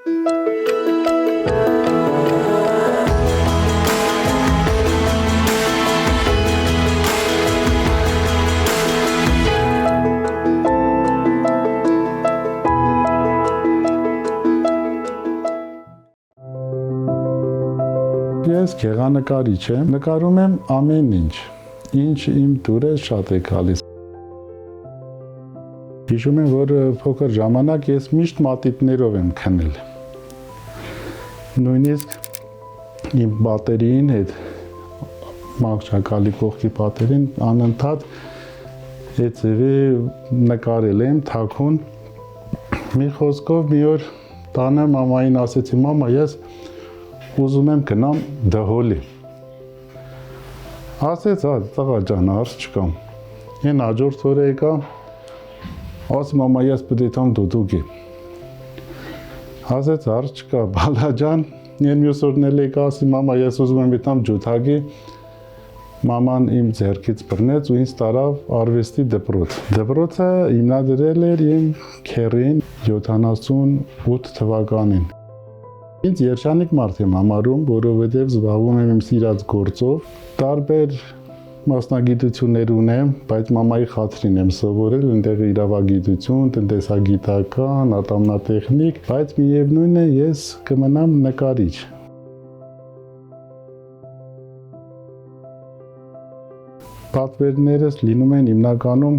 Ես գեղանկարիչ եմ, նկարում եմ ամեն ինչ իմ դուրը շատ է գալիս։ Հիշում եմ, որ փոքր ժամանակ ես միշտ մատիտներով եմ քնել։ Նույնիսկ իմ պատերին հետ, մաղջակալի կողքի պատերին, անընդհատ այդ ձևի նկարել եմ, թաքուն։ Մի խոսքով մի օր տանը մամային ասեցի, մամա, ես ուզում եմ գնամ դհոլի։ Ասեց, տղա ջան, հարց չկա։ Այն հաջորդ օրը եկա, ասի մամա, ես պետք է տամ դուդուկի։ Ասեց, հարց չկա, բալա ջան, այն մյուս օրն էլ եկա, ասի մամա, ես ուզում եմ տամ ջութակի։ Մաման իմ ձեռքից բռնեց ու ինձ տարավ արվեստի դպրոց։ Դպրոցը հիմնադրել էր իմ քեռին 78 թվականին։ Ինձ երջանիկ մարդ եմ համարում, որովհետև զբաղվում եմ իմ սիրած գործով, տարբեր մասնագիտություններ ունեմ, բայց մամայի խաթրին եմ սովորել, այնտեղ իրավագիտություն, տնտեսագիտական, ատամնատեխնիկ, բայց միևնույն է, ես կմնամ նկարիչ։ Պատվերներս լինում են հիմնականում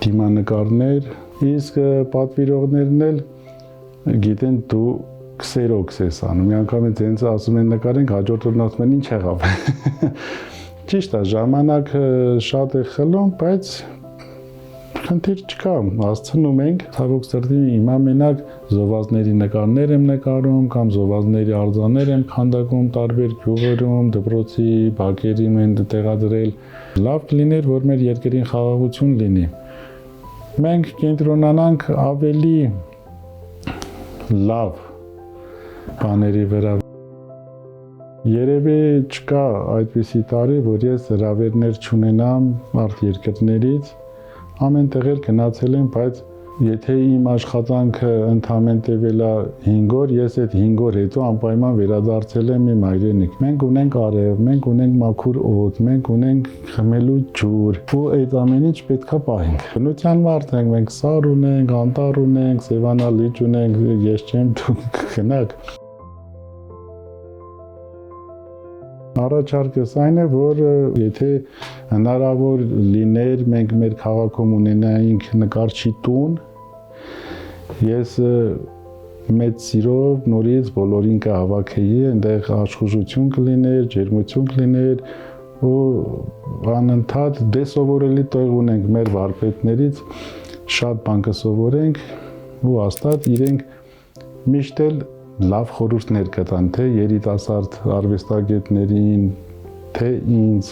դիմանկարներ, իսկ պատվիրողներն էլ գիտեն դու քսերոքս ես անում, մի անգամ ինձ ասում են նկարենք, հաջորդ օրն ասում են ինչ եղավ։ Ճիշտ է, ժամանակը շատ է խլում, բայց խնդիր չկա, հասցնում ենք, ցավոք սրտի հիմա մենակ զովազների նկարներ եմ նկարում կամ զովազների արձաններ եմ քանդակում տարբեր գյուղերում, դպրոցի բակերում են տեղադրել։ Լավ կլիներ, որ մեր երկրին խաղաղություն լինի։ Մենք կենտրոնանանք ավելի լավ բաների վրա։ Երևի չկա այդպիսի տարի, որ ես հրավերներ չունենամ արտերկրներից, ամեն տեղ էլ գնացել եմ, բայց եթե իմ աշխատանքը ընդամենը տևել է 5 օր, ես այդ 5 օր հետո անպայման վերադարձել եմ իմ հայրենիք։ Մենք ունենք արև, մենք ունենք մաքուր օդ, մենք ունենք խմելու ջուր, ու այդ ամեն ինչ պետքա պահենք։ Բնության մարդ ենք, մենք սար ունենք, անտառ ունենք, սևանալիճ ունենք, ես չեմ, դուք գնաք։ Առաջարկս այն է, որ եթե հնարավոր լիներ, մենք մեր քաղաքում ունենայինք նկարչի տուն, ես մեծ սիրով նորից բոլորին կհավաքեի, այնտեղ աշխուժություն կլիներ, ջերմություն կլիներ ու անընդհատ սովորելի տեղ ունենք մեր վարպետներից, շատ բան կսովորենք ու հաստատ իրենք միշտ էլ լավ խորհուրդներ կտան թե երիտասարդ արվեստագետներին, թե ինձ